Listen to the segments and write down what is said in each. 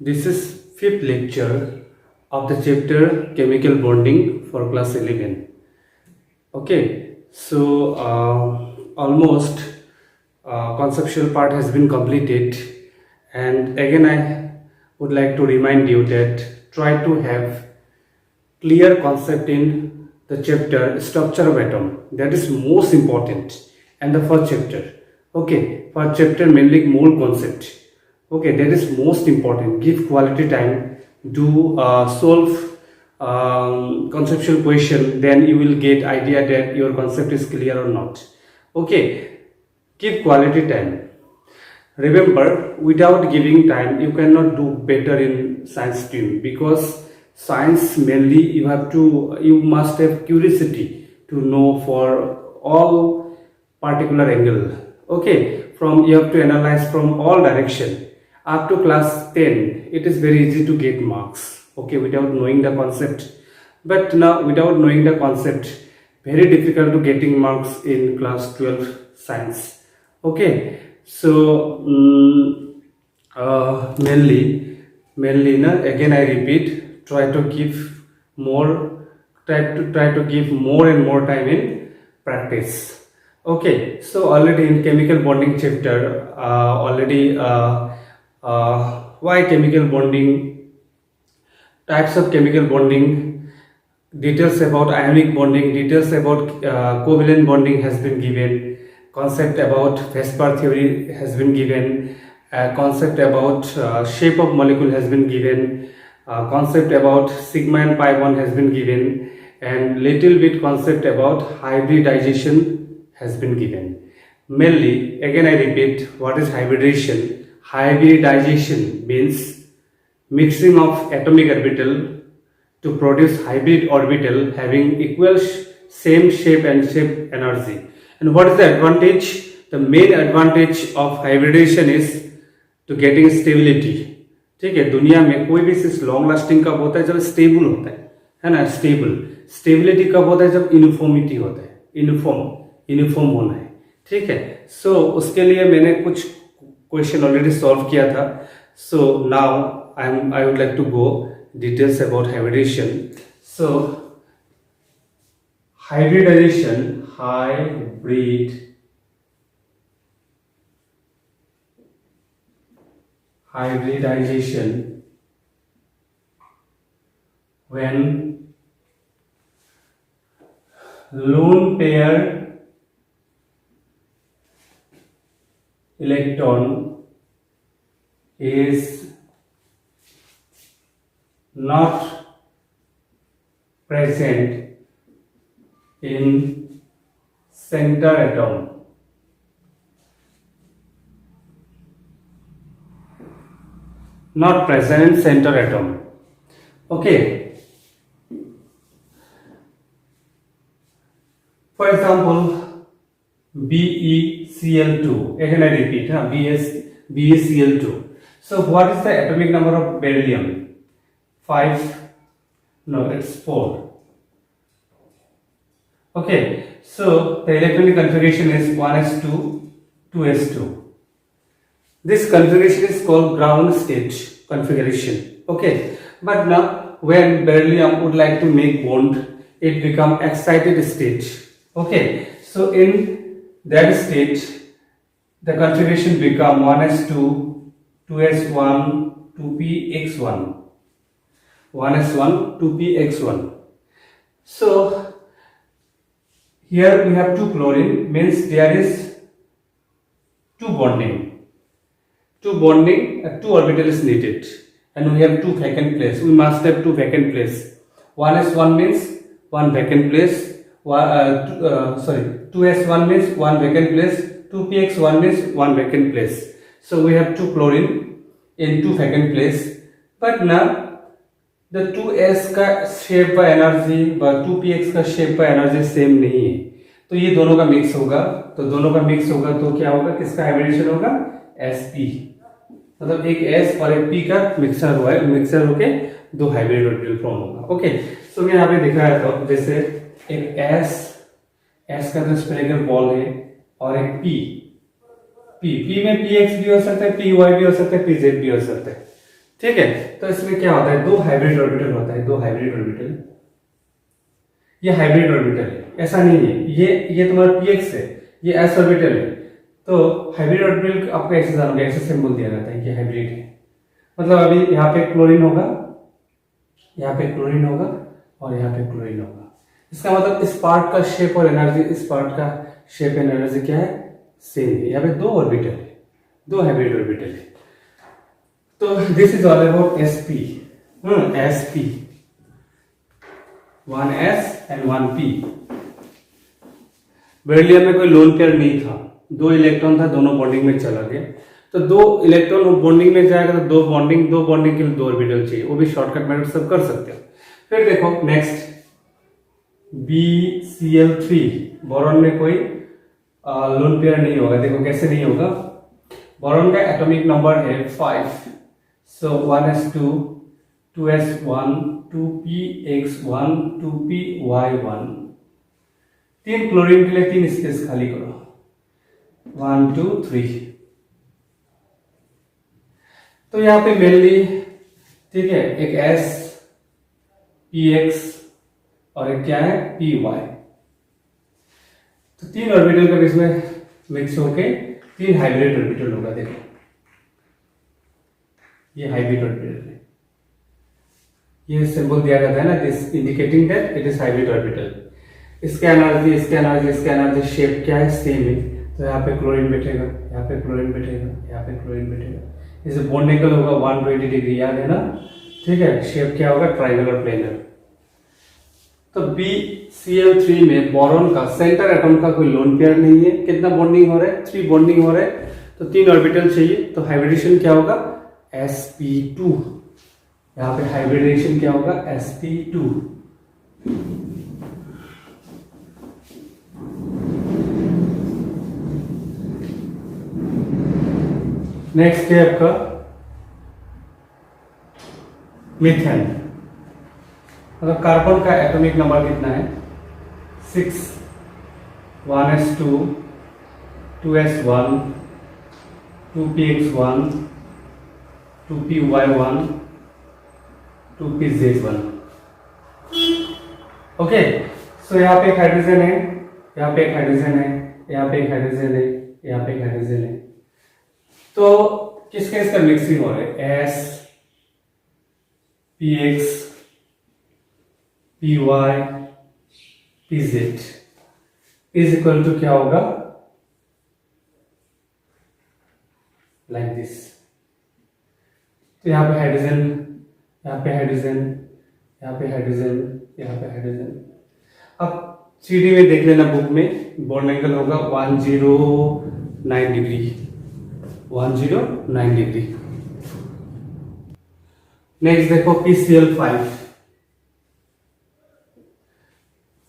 This is fifth lecture of the chapter Chemical Bonding for class 11. Okay, so almost conceptual part has been completed, and again I would like to remind you that try to have clear concept in the chapter structure of atom. That is most important, and the first chapter. Okay, first chapter mainly mole concept. Okay, that is most important. Give quality time, do solve conceptual question, then you will get idea that your concept is clear or not. Okay, give quality time. Remember, without giving time, you cannot do better in science stream, because science mainly you must have curiosity to know for all particular angle. Okay, from you have to analyze from all direction. Up to class 10, it is very easy to get marks. Okay, without knowing the concept. But now, without knowing the concept, very difficult to getting marks in class 12 science. Okay, so mainly na, again I repeat, more try to give more and more time in practice. Okay, so already in chemical bonding chapter, why chemical bonding, types of chemical bonding, details about ionic bonding, details about covalent bonding has been given, concept about Vesper theory has been given, concept about shape of molecule has been given, concept about sigma and pi bond has been given, and little bit concept about hybridization has been given. Mainly, again I repeat, what is hybridization? Hybridization means mixing of atomic orbital to produce hybrid orbital having equal same shape and shape energy. And what is the advantage? The main advantage of hybridization is to getting stability. ठीक है, दुनिया में कोई भी चीज long lasting कब होता है? जब स्टेबल होता है ना, स्टेबल। स्टेबिलिटी कब होता है? जब यूनिफॉर्मिटी होता है, यूनिफॉर्म होना है। ठीक है, सो उसके लिए मैंने कुछ क्वेश्चन ऑलरेडी सॉल्व किया था. So now I would like to go details about hybridization. So hybridization when lone pair electron is not present in center atom. Not present in center atom. Okay. For example, BeCl2. Again I repeat, BeCl2. So what is the atomic number of beryllium? 5. No, it's 4. Okay, so the electronic configuration is 1s2, 2s2. This configuration is called ground state configuration. Okay, but now when beryllium would like to make bond, it become excited state. Okay, so in that state the configuration become 1s2, 2s1, 2px1. 1s1, 2px1. So here we have two chlorine, means there is two bonding, two orbital is needed, and we have two vacant place. We must have two vacant place. 1s1 means one vacant place. 2s1 means one vacant place. 2px1 means one vacant place. So we have two chlorine in two vacant place. But now the 2s का shape व energy व 2px का shape व energy same नहीं है, तो ये दोनों का मिक्स होगा. तो क्या होगा? किसका हाइब्रिडेशन होगा? sp, मतलब एक s और एक p का मिक्सर होके दो हाइब्रिड ऑर्बिटल फॉर्म होगा. ओके, सो मैं यहाँ पे दिखाया था, जैसे एक s का जो स्फेरिकल बॉल है और एक p में px भी हो सकता है, py भी हो सकता है, pz भी हो सकता है. ठीक है, तो इसमें क्या होता है, दो हाइब्रिड ऑर्बिटल होता है, दो हाइब्रिड ऑर्बिटल। ये हाइब्रिड ऑर्बिटल है, ऐसा नहीं है ये तुम्हारा px है, ये s ऑर्बिटल है। तो हाइब्रिड ऑर्बिटल आपको ऐसे जानोगे, ऐसे सिंबल दिया जाता है कि हाइब्रिड है। मतलब अभी यहाँ पे क्लोरीन होगा, यहाँ पे क्लोरीन होगा और यहाँ पे क्लोरीन होगा। इसका मतलब इस पार्ट का शेप और एनर्जी, इस पार्ट का शेप एंड एनर्जी क्या है, सेम है। यहाँ पे दो ऑर्बिटल है, दो हाइब्रिड ऑर्बिटल है। तो this is all about sp, sp, one s and one p। Beryllium में कोई लोन पेयर नहीं था, दो इलेक्ट्रॉन था, दोनों बॉन्डिंग में चला गया। तो दो इलेक्ट्रॉन बॉन्डिंग में जाएगा तो दो बॉन्डिंग के लिए दो ऑर्बिटल चाहिए, वो भी शॉर्टकट मेथड सब कर सकते हो। फिर देखो नेक्स्ट BCl3, बोरॉन में कोई लोन पेयर नहीं होगा। देखो कैसे नहीं होगा, बोरॉन का एटॉमिक नंबर है 5, सो 1s2, 2s1, 2px1, 2py1। तीन क्लोरीन के लिए तीन स्पेस खाली करो, 1 2 3। तो यहाँ पे मेनली ठीक है, एक s px और एक क्या है py। तो तीन ऑर्बिटल का इसमें मिक्स होके तीन हाइब्रिड ऑर्बिटल होगा। देखो ये हाइब्रिड ऑर्बिटल है, ये सिंबल दिया जाता है ना, this indicating that it is hybrid orbital. इसका एनर्जी शेप क्या है, सेम है। तो यहाँ पे क्लोरीन बैठेगा, यहाँ पे क्लोरीन बैठेगा, यहाँ पे क्लोरीन बैठेगा। इसे बॉन्ड एंगल होगा 120 डिग्री, याद है ना, ठीक है। शेप क्या होगा, ट्रायंगुलर प्लेनर। तो BCl3 में बोरॉन का सेंटर एटम का कोई लोन पेयर नहीं है। कितना बॉन्डिंग हो रहा है, 3 बॉन्डिंग हो रहा है, तो 3 ऑर्बिटल चाहिए। तो हाइब्रिडेशन क्या होगा, sp2। यहाँ पे हाइब्रिडेशन क्या होगा, sp2। नेक्स्ट है आपका मीथेन। मतलब कार्बन का एटॉमिक नंबर कितना है, 6, 1s2, 2s1, 2px1, 2py1, 2pz1। Okay, सो यहाँ पे एक हाइड्रोजन है, यहाँ पे एक हाइड्रोजन है, यहाँ पे एक हाइड्रोजन है, यहाँ पे एक हाइड्रोजन है। तो किसके इसका मिक्सिंग हो रहा है, s px py pz is equal to क्या होगा, लाइक दिस। तो यहाँ पे हाइड्रोजन, यहाँ पे हाइड्रोजन, यहाँ पे हाइड्रोजन, यहाँ पे हाइड्रोजन। अब 3D में देख लेना, बुक में बॉन्ड एंगल होगा 109 डिग्री, 109 डिग्री। नेक्स्ट देखो PCl5।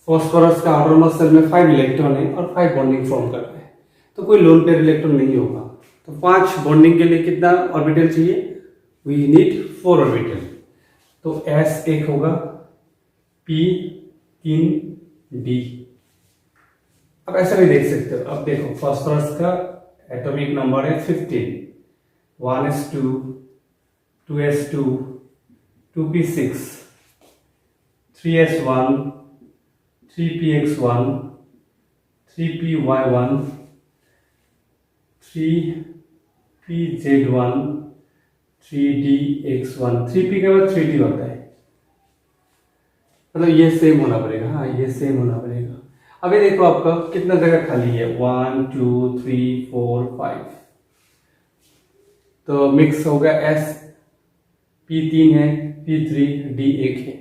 फॉस्फोरस का आउटरमोस्ट शेल में 5 इलेक्ट्रॉन है और 5 बॉन्डिंग फॉर्म करते हैं, तो कोई लोन पेयर इलेक्ट्रॉन नहीं होगा। तो 5 बॉन्डिंग के लिए कितना ऑर्बिटल चाहिए, वी नीड 4 ऑर्बिटल। तो s एक होगा, p 3 d। अब ऐसा भी देख सकते हो। अब देखो फॉस्फोरस का एटॉमिक नंबर है 15, 1s2, 2s2, 2p6, 3s1, 3px1, 3py1, 3pz1, 3dx1। 3p के बाद 3d होता है, मतलब ये सेम होना पड़ेगा। हाँ, ये सेम होना पड़ेगा। अभी देखो आपका कितना जगह खाली है, 1 2 3 4 5। तो मिक्स होगा, s p3 है, p3 d 1 है।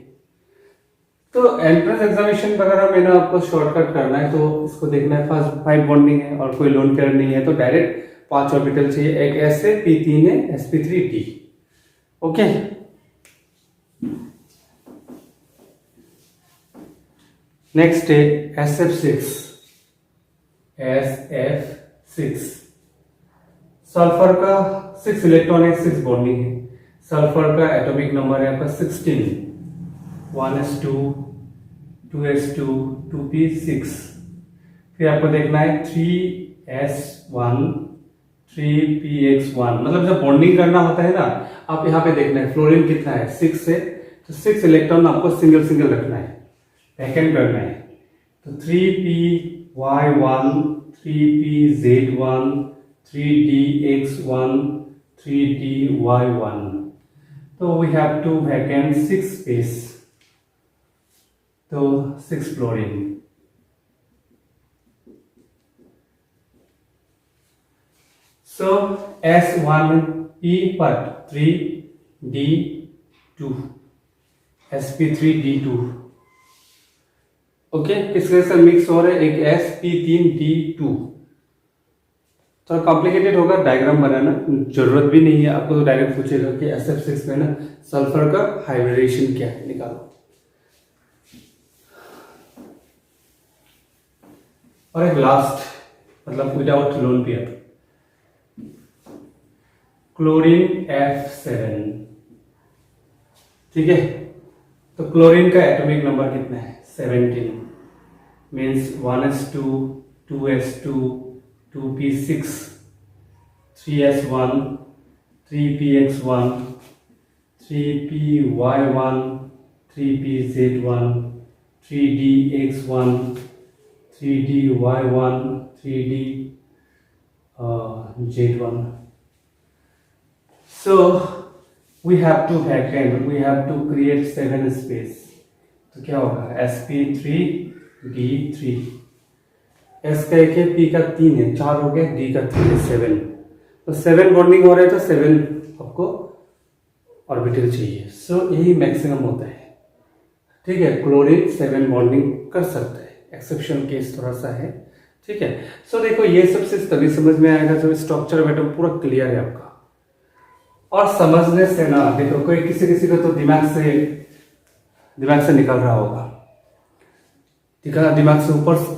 तो एंट्रेंस एग्जामिनेशन वगैरह में ना आपको शॉर्टकट करना है, तो इसको देखना है, फर्स्ट 5 बॉन्डिंग है और कोई लोन पेयर नहीं है, तो डायरेक्ट 5 ऑर्बिटल चाहिए। एक s है, p3 है, sp3d। ओके, नेक्स्ट है SF6, SF6। सल्फर का 6 इलेक्ट्रॉन है, 6 बॉन्डिंग है। सल्फर का एटॉमिक नंबर है आपका 16, 1s2, 2s2, 2p6। फिर आपको देखना है 3s1, 3px1। मतलब जब बॉन्डिंग करना होता है ना, आप यहाँ पे देखना है फ्लोरीन कितना है 6 है, तो 6 इलेक्ट्रॉन आपको सिंगल सिंगल रखना है, वैकेंट करना है। तो 3p-y1, 3p-z1, 3d-x1, 3d-y1, तो we have two vacant 6 space, तो 6 फ्लोरीन। So S1p पर 3d2, sp3d2, ओके। किसके साथ मिक्स हो रहा है, एक sp3d2। थोड़ा कॉम्प्लिकेटेड होगा डायग्राम बनाना, जरूरत भी नहीं है आपको, तो डायरेक्ट पूछेगा कि SF6 में ना सल्फर का हाइब्रिडेशन क्या है, निकालो। और एक लास्ट, मतलब without lone pair, chlorine F7, ठीक है। तो क्लोरीन का एटॉमिक नंबर कितना है 17, means 1s2, 2s2, 2p6, 3s1, 3px1, 3py1, 3pz1, 3dx1, 3dy1, 3dz1. So we have to create 7 space. तो क्या होगा sp3d3, s का 1 है, p का 3 है, 4 हो गया, d का 3 है 7, तो 7 बॉन्डिंग हो रहे तो 7 आपको ऑर्बिटल चाहिए। सो यही मैक्सिमम होता है, ठीक है। क्लोरीन 7 बॉन्डिंग कर सकता है, एक्सेप्शन केस थोड़ा सा है, ठीक है। सो देखो ये सबसे तभी समझ में आएगा जब स्ट्रक्चर ऑफ एटम पूरा क्लियर है आपका। और समझने से ना, देखो कोई किसी को तो दिमाग से निकल रहा होगा, दिमाग से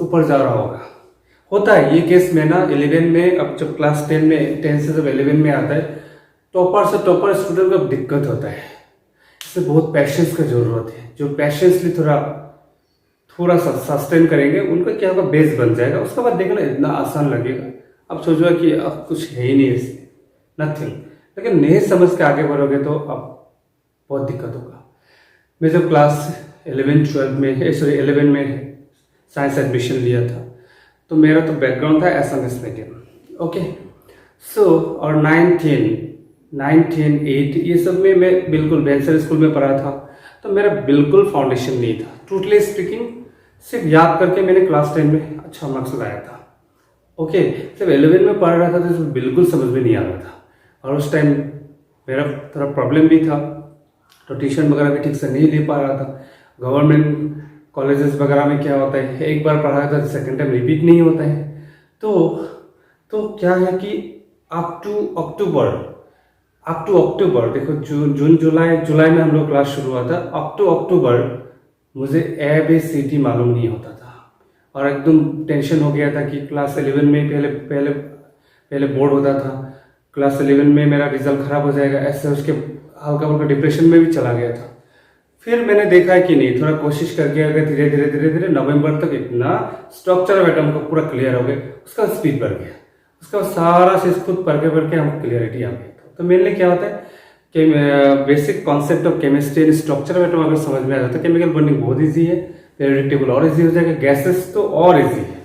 ऊपर जा रहा होगा, होता है ये केस में ना। 11 में, अब जब क्लास 10 में, 10 से जब 11 में आता है, टॉपर स्टूडेंट को दिक्कत होता है, इससे बहुत पेशेंस का जरूरत है। जो पेशेंसली थोड़ा सा सस्टेन करेंगे, उनका क्या होगा, बेस बन जाएगा। उसके बाद देखना इतना आसान लगेगा, अब सोचो कि अब कुछ है ही नहीं इसमें, नथिंग। लेकिन नहीं समझ के आगे बढ़ोगे तो अब बहुत दिक्कत होगा। मैं जब क्लास 11 में साइंस एडमिशन लिया था, तो मेरा तो बैकग्राउंड था एसएमएस मीडियम, ओके। सो और 9, 10, 8 ये सब में मैं बिल्कुल बेंसर स्कूल में पढ़ा था, तो मेरा बिल्कुल फाउंडेशन नहीं था। ट्रूथली स्पीकिंग, सिर्फ याद करके मैंने क्लास 10 में अच्छा मार्क्स लाया था, ओके। जब 11 में पढ़ रहा था तो बिल्कुल समझ में नहीं आ रहा था, और उस टाइम मेरा थोड़ा प्रॉब्लम भी था, तो ट्यूशन वगैरह भी ठीक से नहीं ले पा रहा था। गवर्नमेंट कॉलेजेस वगैरह में क्या होता है, एक बार पढ़ाया था सेकेंड टाइम रिपीट नहीं होता है। तो क्या है कि अप टू अक्टूबर देखो, जून जुलाई में हम लोग क्लास शुरू हुआ था। अप टू अक्टूबर मुझे ABCD मालूम नहीं होता था, और एकदम टेंशन हो गया था कि क्लास 11 में पहले बोर्ड होता था, क्लास 11 में मेरा रिजल्ट खराब हो जाएगा, ऐसे उसके हल्का डिप्रेशन में भी चला गया था। फिर मैंने देखा है कि नहीं, थोड़ा कोशिश करके अगर धीरे धीरे नवंबर तक इतना स्ट्रक्चर ऑफ एटम को पूरा क्लियर हो गया, उसका स्पीड बढ़ गया, उसका सारा चीज खुद पढ़ के हम क्लियरिटी आ गई। तो मेनली क्या होता है कि basic concept of chemistry and structure of atom अगर समझ में आ जाता है, केमिकल बॉन्डिंग बहुत ईजी है, पीरियोडिक टेबल और ईजी हो जाएगा, गैसेस तो और ईजी है,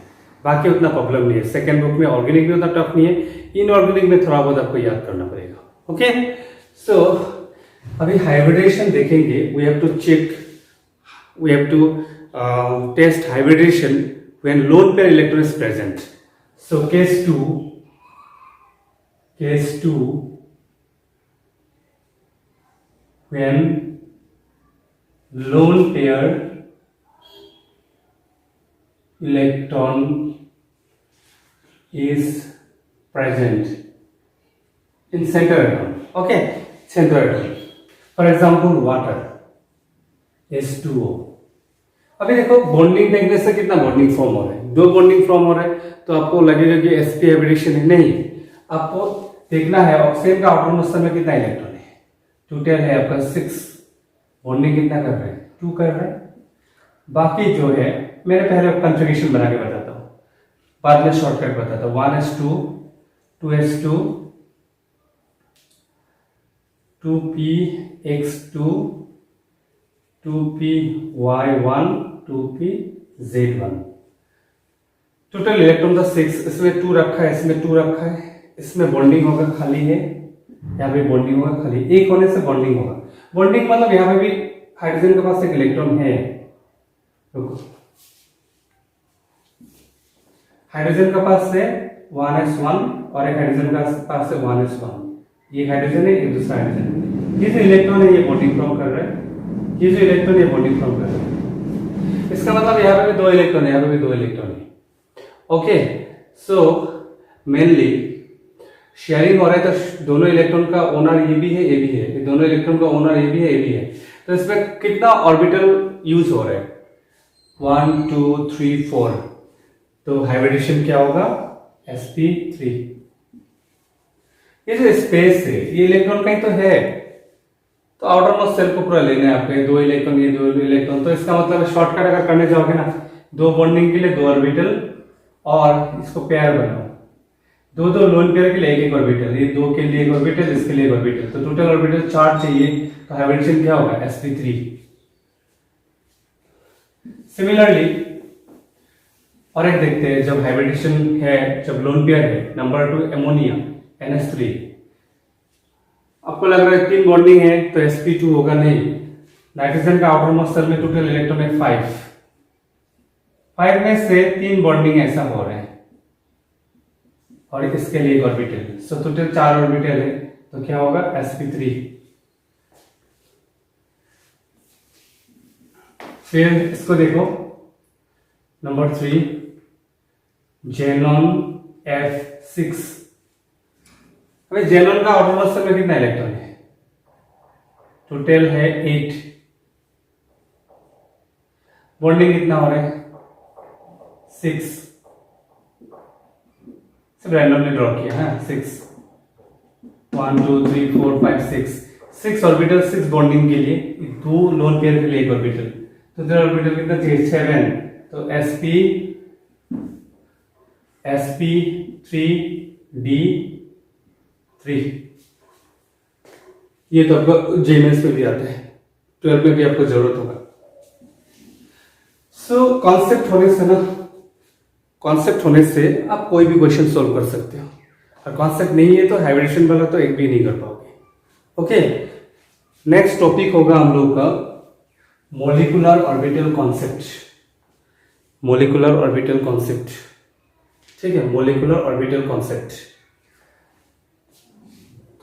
बाकी उतना प्रॉब्लम नहीं है। सेकेंड बुक में ऑर्गेनिक भी उतना टफ नहीं है, इनऑर्गेनिक में थोड़ा बहुत आपको याद करना पड़ेगा, ओके। सो अभी हाइब्रिडेशन देखेंगे। We have to test hybridization when lone pair electron is present. So case 2 when lone pair electron is present in center atom, okay, center atom, for example water H2O। अभी देखो bonding देखने से कितना bonding form हो रहा है, 2 bonding form हो रहा है, तो आपको लगेगा कि sp हाइब्रिडेशन है, नहीं। आपको देखना है ऑक्सीजन का आउटरमोस्ट में कितना इलेक्ट्रॉन है, टोटल है आपका 6, बॉन्डिंग कितना कर रहे हैं, 2 कर रहे हैं। बाकी जो है मैंने पहले कॉन्फ़िगरेशन बना के बताता हूँ, बाद में शॉर्टकट बताता हूँ। 1s2, 2s2, 2p(x2), 2p(y1), 2p(z1). Total electron का 6, इसमें 2 रखा है, इसमें 2 रखा है, इसमें बॉन्डिंग होगा खाली है, यहाँ पे बॉन्डिंग होगा खाली, एक होने से बॉन्डिंग होगा। बॉन्डिंग मतलब यहाँ पे भी हाइड्रोजन के पास एक इलेक्ट्रॉन है, रुको, हाइड्रोजन के पास से 1s1 और एक हाइड्रोजन के पास से 1s1, ये हाइड्रोजन है, ये दूसरा हाइड्रोजन। ये जो इलेक्ट्रॉन है ये बॉन्डिंग फॉर्म कर रहा है, ये जो इलेक्ट्रॉन ये बॉन्डिंग फॉर्म कर रहा है। इसका मतलब यहाँ पे भी 2 इलेक्ट्रॉन है, यहाँ पे भी 2 इलेक्ट्रॉन है। ओके, सो मेनली शेयरिंग हो रहा है तो दोनों इलेक्ट्रॉन का ओनर ये भी है, ये भी है, दोनों इलेक्ट्रॉन का ओनर ये भी है, ये भी है। तो इसमें कितना ऑर्बिटल यूज हो रहा है? 1 2 3 4। तो हाइब्रिडेशन क्या होगा? sp3। ये जो स्पेस है ये इलेक्ट्रॉन का ही तो है, तो आउटर मोस्ट शेल को पूरा लेना है आपके, 2 इलेक्ट्रॉन, ये 2 इलेक्ट्रॉन। तो इसका मतलब शॉर्टकट अगर करने जाओगे ना, 2 बॉन्डिंग के लिए 2 ऑर्बिटल और इसको पेयर बनाओ, 2 लोन पेयर के लिए एक ऑर्बिटल, ये 2 के लिए एक ऑर्बिटल, इसके लिए एक ऑर्बिटल, तो टोटल ऑर्बिटल 4 चाहिए। तो हाइब्रिडेशन क्या होगा? sp3। सिमिलरली और एक देखते हैं, जब हाइब्रिडेशन है, जब लोन पेयर है, नंबर 2 एमोनिया NH3। आपको लग रहा है 3 बॉन्डिंग है तो sp2 होगा, नहीं। नाइट्रोजन का आउटर मोस्ट शेल में टोटल इलेक्ट्रॉन है 5 में से 3 बॉन्डिंग ऐसा हो रहा है और इसके लिए एक ऑर्बिटल, सो टोटल 4 ऑर्बिटल है, तो क्या होगा? sp3। फिर इसको देखो, नंबर 3 जेनॉन F6। अभी जेनॉन का आउटर मोस्ट शेल में कितना इलेक्ट्रॉन है? टोटल है 8। बॉन्डिंग कितना हो रहा है? 6। सब रैंडमली ड्रॉ किया है, 6 1 2 3 4 5 6 ऑर्बिटल, 6 बॉन्डिंग के लिए, 2 लोन पेयर के लिए एक ऑर्बिटल, तो इधर ऑर्बिटल कितना चाहिए? 7। तो sp3d3। ये तो आपको जेएमएस में भी आता है, 12 में भी आपको जरूरत होगा। सो कॉन्सेप्ट होने से आप कोई भी क्वेश्चन सॉल्व कर सकते हो, और कॉन्सेप्ट नहीं है तो हाइब्रिडेशन वाला तो एक भी नहीं कर पाओगे। ओके, नेक्स्ट टॉपिक होगा हम लोग का molecular orbital concept. Molecular orbital concept, ठीक है, मोलिकुलर ऑर्बिटल कॉन्सेप्ट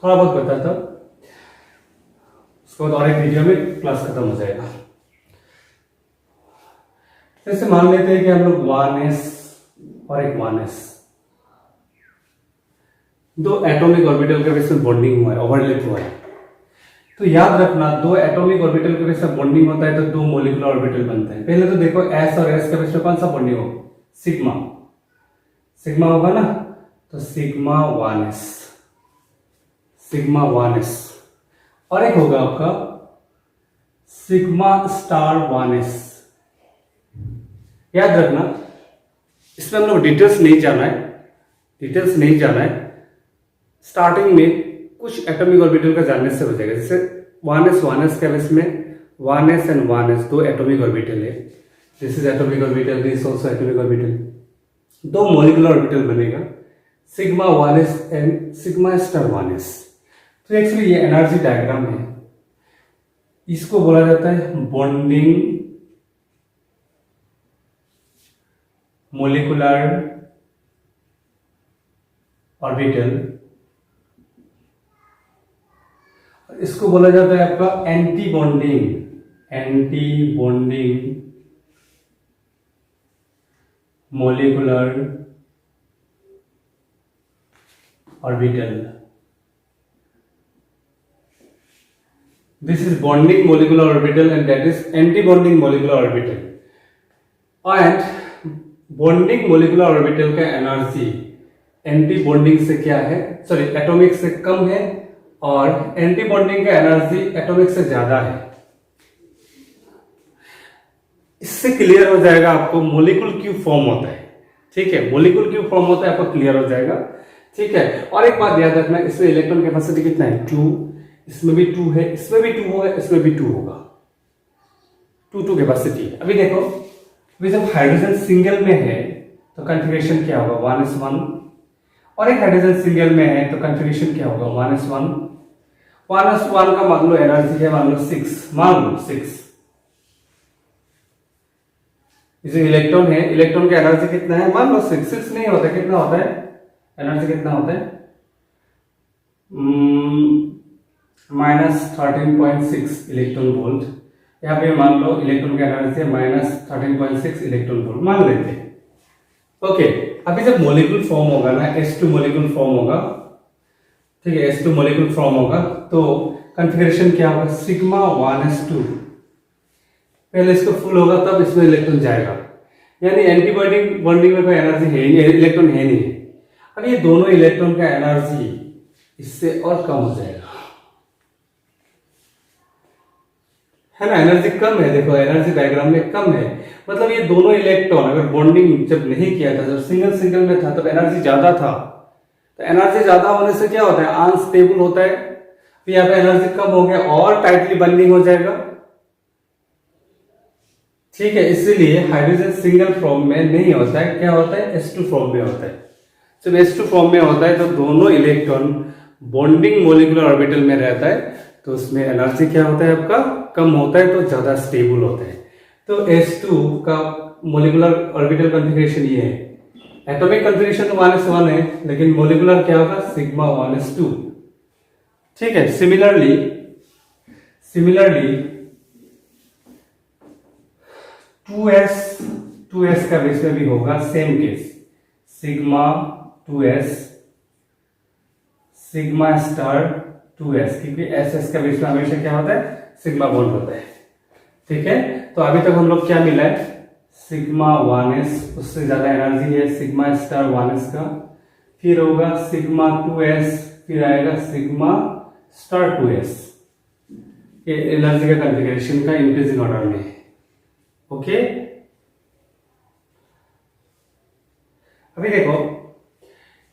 थोड़ा बहुत बताता, उसके बाद और एक वीडियो में क्लास खत्म हो जाएगा। जैसे मान लेते हैं कि हम लोग 1s और एक 1s, 2 एटॉमिक ऑर्बिटल के बीच में बॉन्डिंग हुआ है, ओवरलैप हुआ है। तो याद रखना, 2 एटॉमिक ऑर्बिटल के बीच में बॉन्डिंग होता है तो 2 मोलिकुलर ऑर्बिटल बनते हैं। पहले तो देखो s और s के बीच में कौन सा बॉन्डिंग होगा? सिग्मा होगा ना, तो सिग्मा 1s, और एक होगा आपका सिग्मा स्टार 1s। याद रखना, इसमें हम लोग डिटेल्स नहीं जाना है, स्टार्टिंग में कुछ एटॉमिक ऑर्बिटल का जानने से हो जाएगा। जैसे 1s के बीच में 1s and 1s 2 atomic orbital है, this is atomic orbital, this also atomic orbital, 2 molecular orbital बनेगा, sigma 1s and sigma star 1s। तो एक्चुअली ये एनर्जी डायग्राम है, इसको बोला जाता है बॉन्डिंग मोलिकुलर ऑर्बिटल, इसको बोला जाता है आपका anti bonding molecular orbital. This is bonding molecular orbital and that is anti-bonding molecular orbital. And bonding molecular orbital का एनर्जी एंटी बॉन्डिंग से क्या है, सॉरी एटॉमिक से कम है, और एंटी बॉन्डिंग का एनर्जी एटॉमिक से ज्यादा है। इससे क्लियर हो जाएगा आपको मोलिक्यूल क्यों फॉर्म होता है, ठीक है, मोलिक्यूल क्यों फॉर्म होता है आपको क्लियर हो जाएगा, ठीक है। और एक बात याद रखना, इसमें इलेक्ट्रॉन कैपेसिटी कितना है? 2, इसमें भी 2 है, इसमें भी 2 होगा, इसमें भी 2 होगा, 2 कैपेसिटी है। अभी देखो, अभी जब हाइड्रोजन सिंगल में है तो कॉन्फ़िगरेशन क्या होगा, 1s1, और एक हाइड्रोजन सिंगल में है तो कॉन्फ़िगरेशन क्या होगा, 1s1। 1s1 का मान लो एनर्जी है, मान लो 6, मान लो 6। जो इलेक्ट्रॉन है, इलेक्ट्रॉन का एनर्जी कितना है, मान लो 6। 6 नहीं होता, कितना होता है एनर्जी, कितना होता है, -13.6 इलेक्ट्रॉन वोल्ट। यहाँ पे मान लो इलेक्ट्रॉन का एनर्जी है -13.6 इलेक्ट्रॉन वोल्ट, मान लेते हैं। ओके, अभी जब मॉलिक्यूल फॉर्म होगा ना, H2 मॉलिक्यूल फॉर्म होगा, ठीक है, H2 मॉलिक्यूल फॉर्म होगा तो कॉन्फ़िगरेशन क्या होगा, सिग्मा 1s2। पहले इसको फुल होगा तब इसमें इलेक्ट्रॉन जाएगा, यानी एंटीबॉडी बॉन्डिंग में कोई एनर्जी है ही नहीं, इलेक्ट्रॉन है नहीं। अब ये दोनों इलेक्ट्रॉन का एनर्जी इससे और कम हो जाएगा, है ना, एनर्जी कम है। देखो एनर्जी डायग्राम में कम है, मतलब ये दोनों इलेक्ट्रॉन अगर बॉन्डिंग जब नहीं किया था, जब सिंगल सिंगल में था, तब एनर्जी ज्यादा था। तो एनर्जी ज्यादा होने से क्या होता है, अनस्टेबल होता है। फिर यहाँ पे एनर्जी कम हो गया और टाइटली बॉन्डिंग हो जाएगा, ठीक है। इसीलिए हाइड्रोजन सिंगल फॉर्म में नहीं होता है, क्या होता है, H2 फॉर्म में होता है। जब H2 फॉर्म में होता है तो दोनों इलेक्ट्रॉन बॉन्डिंग मॉलिक्यूलर ऑर्बिटल में रहता है, तो उसमें एनर्जी क्या होता है आपका, कम होता है, तो ज्यादा स्टेबल होता है। तो H2 का मॉलिक्यूलर ऑर्बिटल कॉन्फ़िगरेशन ये है। एटॉमिक कॉन्फ़िगरेशन तो 1s1 है, लेकिन मॉलिक्यूलर क्या होगा, सिग्मा 1s2, ठीक है। सिमिलरली 2s का बेस में भी होगा same case, sigma 2s, sigma star 2s, क्योंकि SS का बेस में हमेशा क्या होता है, सिग्मा बॉन्ड होता है, ठीक है। तो अभी तक हम लोग क्या मिला है, सिग्मा 1s, उससे ज्यादा एनर्जी है सिग्मा स्टार 1s का, फिर होगा सिग्मा 2s, फिर आएगा सिग्मा स्टार 2s। ये एनर्जी का कॉन्फ़िगरेशन का इंक्रीजिंग ऑर्डर में है, ओके। अभी देखो,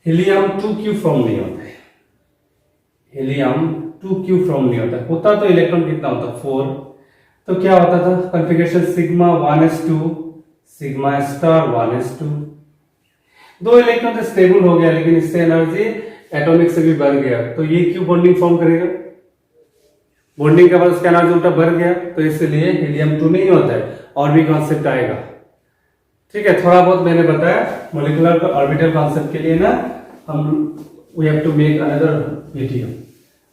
हीलियम 2q फॉर्म नहीं होता है, हीलियम 2q फॉर्म नहीं होता तो इलेक्ट्रॉन कितना होता, 4। तो क्या होता था configuration, sigma 1s2, sigma star 1s2। दो इलेक्ट्रॉन तो स्टेबल हो गया, लेकिन इससे एनर्जी एटॉमिक से भी बढ़ गया, तो ये क्यों बॉन्डिंग फॉर्म करेगा, बॉन्डिंग के बाद उसका एनर्जी उल्टा बढ़ गया, तो इसलिए हीलियम 2 नहीं होता है, और भी कॉन्सेप्ट आएगा, ठीक है। थोड़ा बहुत मैंने बताया मॉलिक्यूलर ऑर्बिटल कॉन्सेप्ट के लिए ना, हम we have to make another video,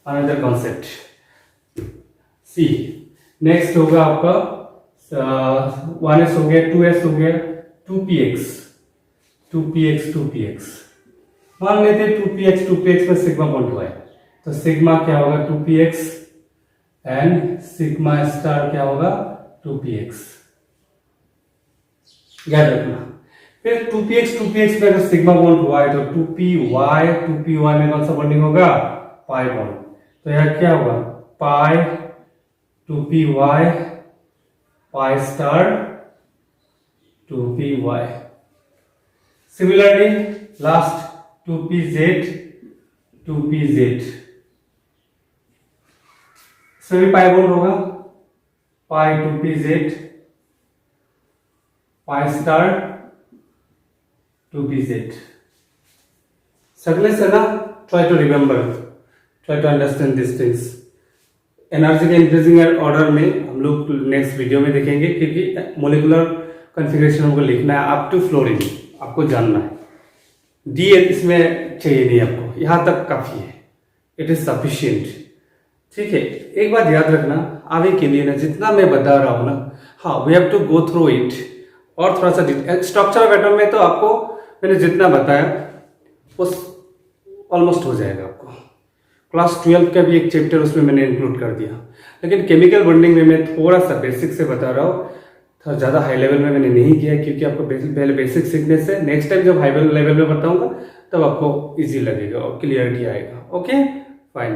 another concept. See next होगा आपका 1s हो गया, 2s हो गया, 2px मान लेते हैं 2px में सिग्मा बॉन्ड हुआ है, तो सिग्मा क्या होगा, 2px, एंड सिग्मा स्टार क्या होगा, 2px, याद रखना। फिर 2px में अगर सिग्मा बॉन्ड हुआ है तो 2py में कौन सा बॉन्डिंग होगा, पाई बॉन्ड, तो यह क्या होगा, पाई 2py pi star 2py। Similarly last 2pz सभी पाई बॉन्ड होगा, पाई 2pz पाई स्टार 2pz। सकले से ना, try to remember, try to understand this things. Energy के इंक्रीजिंग ऑर्डर में हम लोग नेक्स्ट वीडियो में देखेंगे, क्योंकि मोलिकुलर कॉन्फ़िगरेशन हमको लिखना है अप टू फ्लोरीन, आपको जानना है। डी इसमें चाहिए नहीं आपको, यहां तक काफी है, इट इज सफिशियंट, ठीक है। एक बात याद रखना, आगे के लिए ना जितना मैं बता रहा हूं ना, हाँ we have to go through it, और थोड़ा सा स्ट्रक्चर ऑफ एटम में तो आपको मैंने जितना बताया वो ऑलमोस्ट हो जाएगा आपको। क्लास 12 का भी एक चैप्टर उसमें मैंने इंक्लूड कर दिया, लेकिन केमिकल बॉन्डिंग में मैं थोड़ा सा बेसिक से बता रहा हूँ, थोड़ा ज़्यादा हाई लेवल में मैंने नहीं किया, क्योंकि आपको पहले बेसिक सीखने से नेक्स्ट टाइम जब हाई लेवल में बताऊंगा तब आपको इजी लगेगा और क्लियरिटी आएगा। Okay fine.